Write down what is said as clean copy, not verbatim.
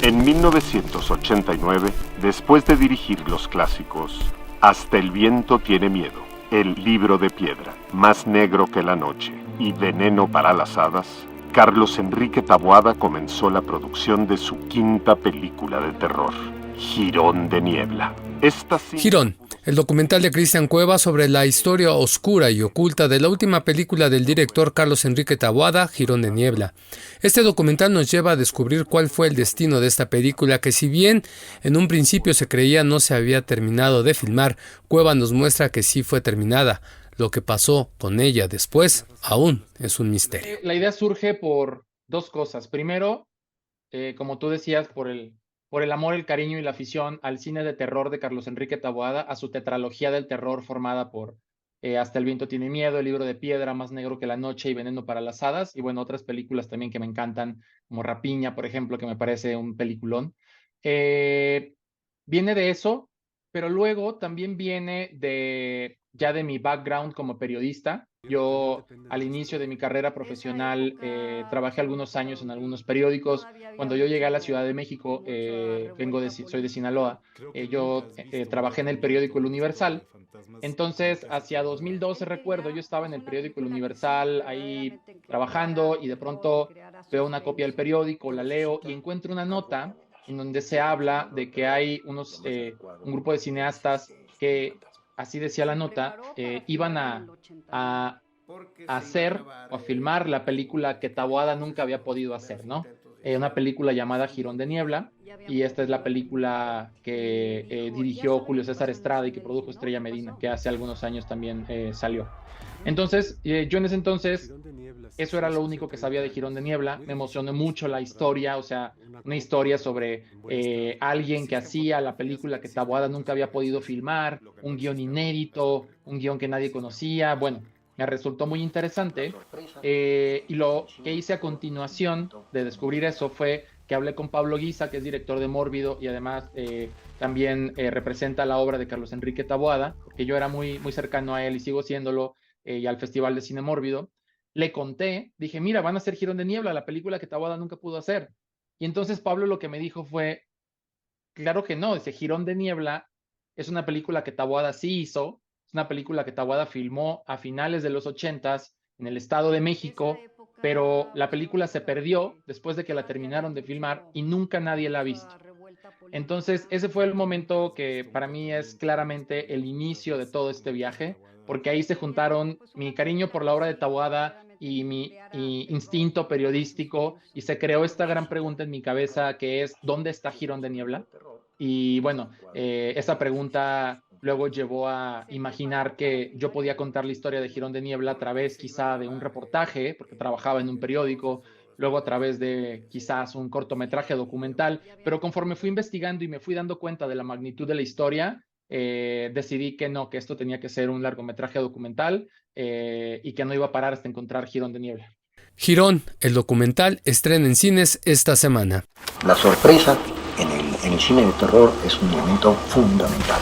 En 1989, después de dirigir los clásicos Hasta el viento tiene miedo, El libro de piedra, Más negro que la noche y Veneno para las hadas, Carlos Enrique Taboada comenzó la producción de su quinta película de terror, Jirón de Niebla. Jirón, el documental de Cristian Cueva sobre la historia oscura y oculta de la última película del director Carlos Enrique Taboada, Jirón de Niebla. Este documental nos lleva a descubrir cuál fue el destino de esta película que, si bien en un principio se creía no se había terminado de filmar, Cueva nos muestra que sí fue terminada. Lo que pasó con ella después aún es un misterio. La idea surge por dos cosas. Primero, como tú decías, por el amor, el cariño y la afición al cine de terror de Carlos Enrique Taboada, a su tetralogía del terror formada por Hasta el viento tiene miedo, El libro de piedra, Más negro que la noche y Veneno para las hadas, y bueno, otras películas también que me encantan, como Rapiña, por ejemplo, que me parece un peliculón. Viene de eso, pero luego también viene ya de mi background como periodista. Yo al inicio de mi carrera profesional trabajé algunos años en algunos periódicos. Cuando yo llegué a la Ciudad de México, soy de Sinaloa, yo trabajé en el periódico El Universal. Entonces, hacia 2012 recuerdo, yo estaba en el periódico El Universal ahí trabajando y de pronto veo una copia del periódico, la leo y encuentro una nota en donde se habla de que hay un grupo de cineastas que, así decía la nota, iban a hacer o a filmar la película que Taboada nunca había podido hacer, ¿no? Una película llamada Jirón de Niebla, y esta es la película que dirigió Julio César Estrada y que produjo Estrella Medina, que hace algunos años también salió. Entonces, yo en ese entonces, eso era lo único que sabía de Jirón de Niebla. Me emocionó mucho la historia, o sea, una historia sobre alguien que hacía la película que Taboada nunca había podido filmar, un guión inédito, un guión que nadie conocía. Bueno, me resultó muy interesante y lo que hice a continuación de descubrir eso fue que hablé con Pablo Guisa, que es director de Mórbido y además también representa la obra de Carlos Enrique Taboada, porque yo era muy, muy cercano a él y sigo siéndolo, y al Festival de Cine Mórbido. Le conté, dije, mira, van a hacer Jirón de Niebla, la película que Taboada nunca pudo hacer. Y entonces Pablo lo que me dijo fue, claro que no, dice, Jirón de Niebla es una película que Taboada sí hizo, es una película que Taboada filmó a finales de los 80s en el Estado de México, pero la película se perdió después de que la terminaron de filmar y nunca nadie la ha visto. Entonces, ese fue el momento que para mí es claramente el inicio de todo este viaje, porque ahí se juntaron mi cariño por la obra de Taboada y mi instinto periodístico, y se creó esta gran pregunta en mi cabeza que es, ¿dónde está Jirón de Niebla? Y bueno, esa pregunta luego llevó a imaginar que yo podía contar la historia de Jirón de Niebla a través quizá de un reportaje, porque trabajaba en un periódico, luego a través de quizás un cortometraje documental, pero conforme fui investigando y me fui dando cuenta de la magnitud de la historia, decidí que no, que esto tenía que ser un largometraje documental y que no iba a parar hasta encontrar Jirón de Niebla. Jirón, el documental, estrena en cines esta semana. La sorpresa en el cine de terror es un elemento fundamental.